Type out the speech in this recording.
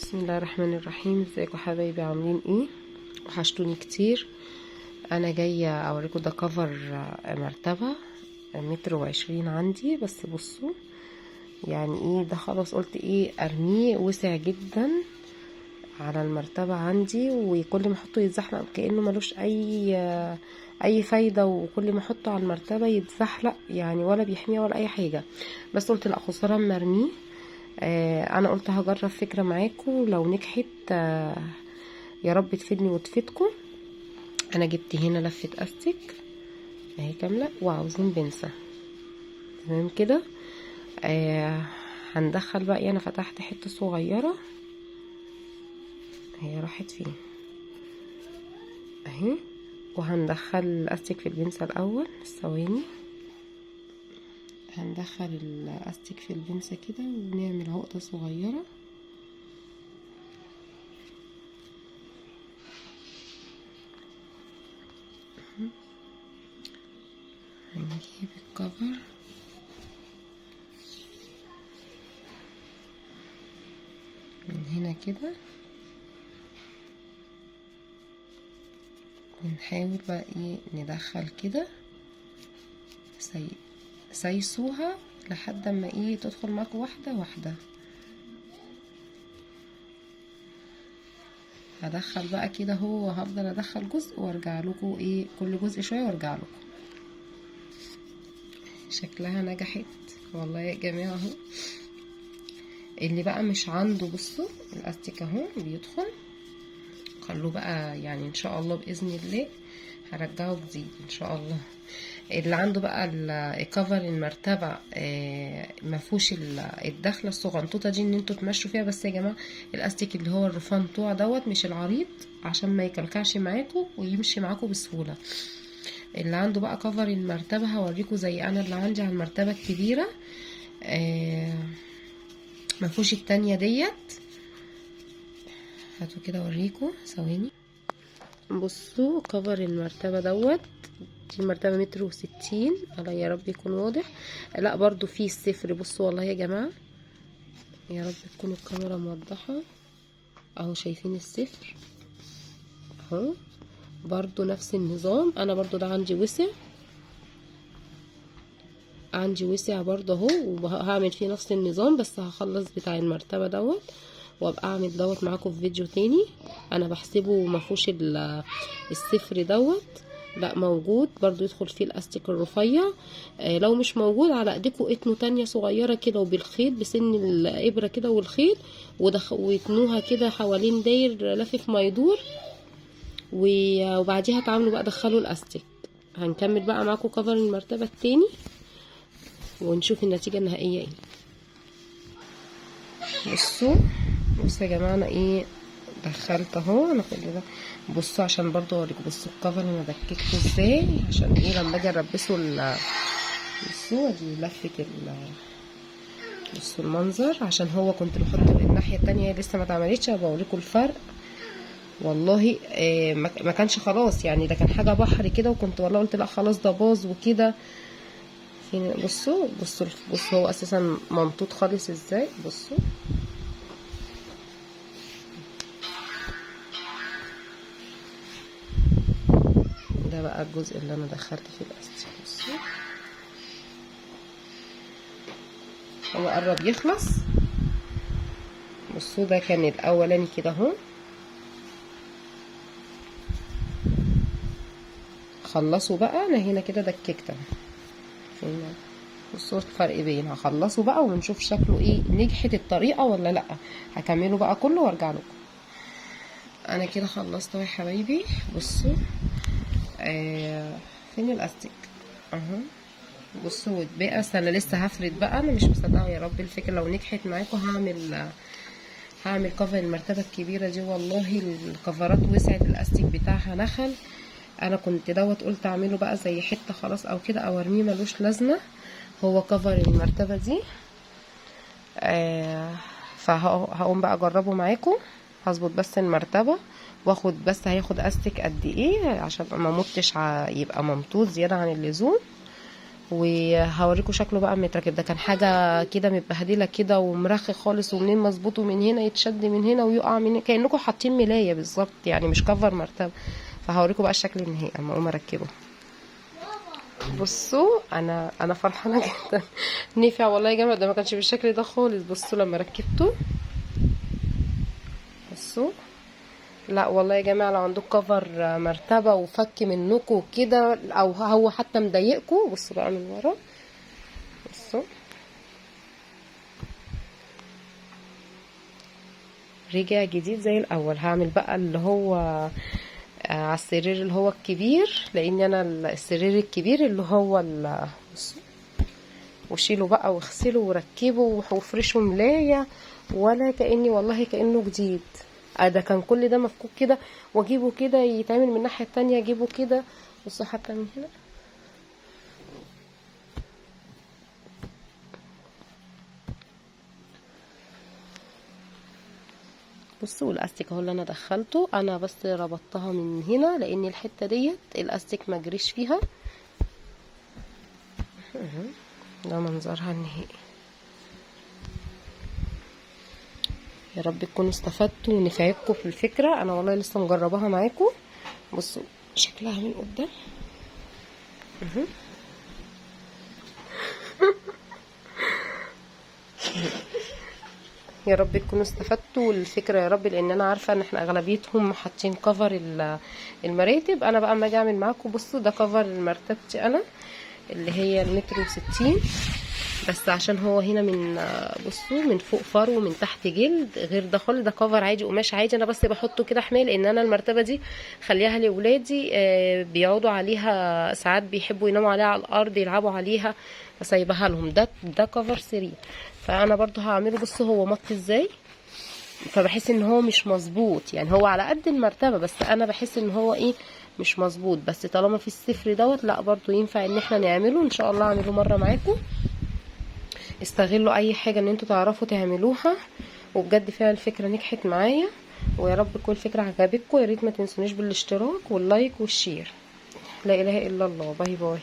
بسم الله الرحمن الرحيم. ازيكم حبايبي؟ عاملين ايه؟ وحشتوني كتير. انا جايه اوريكم ده كفر مرتبه 1.20 متر عندي. بس بصوا يعني ايه ده، خلاص قلت ايه ارميه، وسع جدا على المرتبه عندي، وكل ما احطه يتزحلق كانه ملوش اي فايده، وكل ما احطه على المرتبه يتزحلق يعني، ولا بيحميها ولا اي حاجه. بس قلت لا خساره مرميه. انا قلت هجرب فكرة معاكم، لو نجحت يا رب تفيدني وتفيدكم. انا جبت هنا لفة استك اهي كاملة، وعاوزين بنسة تمام كده. هندخل بقى، انا فتحت حتة صغيرة هي راحت فين اهي، وهندخل الاستك في البنسة الاول. ثواني، هندخل الاستك في البنسة كده ونعمل عقدة صغيرة. هنجيب الكفر من هنا كده، ونحاول بقى ايه ندخل كده سايسوها لحد ما ايه تدخل معاكم واحدة واحدة. هدخل بقى كده، هو هفضل ادخل جزء وارجع لكم، ايه كل جزء شوية وارجع لكم. شكلها نجحت والله يا جماعة اهو. اللي بقى مش عنده بصوا الاستيك اهو بيدخل، خلوه بقى يعني ان شاء الله باذن الله هرجعه جديد ان شاء الله. اللي عنده بقى الكفر المرتبه ما فيهوش الدخله الصغنطوطه دي ان انتوا تمشوا فيها، بس يا جماعه الاستيك اللي هو الرفنطوع دوت مش العريض، عشان ما يكلكعش معاكم ويمشي معاكم بسهوله. اللي عنده بقى كفر المرتبه هوريكم زي انا اللي عندي على المرتبه الكبيره، ما فيهوش التانية ديت. هاتوا كده اوريكم ثواني. بصوا كفر المرتبة دوت، دي مرتبة 1.60 متر. يا رب يكون واضح، لا برضو فيه الصفر. بصوا والله يا جماعة، يا رب تكون الكاميرا موضحة اهو، شايفين الصفر اهو. برضو نفس النظام، انا برضو ده عندي وسع برضو اهو، وهعمل فيه نفس النظام، بس هخلص بتاع المرتبة دوت وابقى اعمل دوت معاكم في فيديو تاني. انا بحسبه مفهوش الصفر دوت، لا موجود برضو، يدخل فيه الاستيك الرفيع. لو مش موجود على ايديكم اتنوا تانية صغيرة كده، وبالخيط بسن الابرة كده والخيط، واتنوها كده حوالين داير لافف ما يدور، وبعديها تعملوا بقى دخلوا الاستيك. هنكمل بقى معاكم كفر المرتبة التاني ونشوف النتيجة النهائية ايه. بصوا يا جماعه، انا ايه دخلت اهو انا كل ده. بصوا عشان برضو اوريكم، بصوا الكفر انا دككته ازاي، عشان ايه لما اجي البسه بصوا ادي لفه بصوا المنظر، عشان هو كنت بحط الناحيه التانية لسه ما اتعملتش. بوريكم الفرق والله. ما كانش خلاص يعني، ده كان حاجه بحر كده، وكنت والله قلت لا خلاص ده باظ وكده. بصوا هو اساسا ممطوط خالص ازاي. بصوا ده بقى الجزء اللي انا دخلت فيه الاستيك. بصوا هو قرب يخلص. بصوا ده كان الاولاني كده اهو، خلصوا بقى. انا هنا كده دككت اهو، بصوا الفرق بين. هخلصه بقى ونشوف شكله ايه، نجحت الطريقه ولا لا. هكمله بقى كله وارجع لكم. انا كده خلصت اهو يا حبايبي. بصوا فين الاستيك اهو. بصوا واتبقى، بس انا لسه هفرد بقى. انا مش مصدقه يا رب الفكره لو نجحت معاكم. هعمل كفر المرتبه الكبيره دي. والله الكفرات وسعت، الاستيك بتاعها نخل. انا كنت دوت قلت اعمله بقى زي حته خلاص او كده، او ارميه ملوش لازمه. هو كفر المرتبه دي فهقوم بقى اجربه معاكم. هظبط بس المرتبه واخد، بس هياخد استك قد ايه عشان ما مطش يبقى ممطوط زياده عن اللزوم. وهوريكم شكله بقى متركب. ده كان حاجه كده متبهدله كده ومرخي خالص، ومنين مظبوط ومن هنا يتشد من هنا ويقع من هنا، كانكم حاطين ملايه بالظبط يعني، مش كفر مرتبه. فهوريكم بقى الشكل النهائي اما اقوم اركبه. بصوا انا فرحانه جدا. نفع والله يا جماعه، ده ما كانش بالشكل ده خالص. بصوا لما ركبته، بصوا. لا والله يا جماعه، لو عندكم كفر مرتبه وفك منكم كده، او هو حتى مضايقكم، بصوا بقى من ورا. بصوا رجع جديد زي الاول. هعمل بقى اللي هو على السرير اللي هو الكبير، لان انا السرير الكبير اللي هو بصوا، وشيله بقى واغسله وركبه وافرشه ملايه، ولا كاني والله كانه جديد. ده كان كل ده مفكوك كده، واجيبه كده يتعمل من الناحيه التانية، اجيبه كده. بصوا حتى من هنا، بصوا الاستيك اهو اللي انا دخلته. انا بس ربطتها من هنا لان الحته ديت الاستيك ما جريش فيها. ده منظرها النهائي. يا رب تكونوا استفدتوا ونفعتكم في الفكره. انا والله لسه مجرباها معاكم. بصوا شكلها من قدام. يا رب تكونوا استفدتوا الفكره يا رب، لان انا عارفه ان احنا اغلبيتهم حاطين كفر المراتب. انا بقى اما اجي اعمل معاكم، بصوا ده كفر مرتبتي انا اللي هي المتر و60. بس عشان هو هنا من بصوا من فوق فرو ومن تحت جلد، غير ده خالص. ده كفر عادي، قماش عادي. انا بس بحطه كده حمايه، لان انا المرتبه دي خليها لاولادي بيقعدوا عليها ساعات، بيحبوا يناموا عليها على الارض يلعبوا عليها، فسايبها لهم. ده كفر سرير. فانا برضو هعمله. بصوا هو مط ازاي، فبحس ان هو مش مظبوط يعني. هو على قد المرتبه، بس انا بحس ان هو ايه، مش مظبوط. بس طالما في الصفر دوت، لا برضو ينفع ان احنا نعمله. ان شاء الله اعمله مره معاكم. استغلوا اي حاجه ان انتوا تعرفوا تعملوها، وبجد فعلا الفكره نجحت معايا. ويا رب تكون الفكره عجبتكم. يا ريت ما تنسونيش بالاشتراك واللايك والشير. لا اله الا الله. باي باي.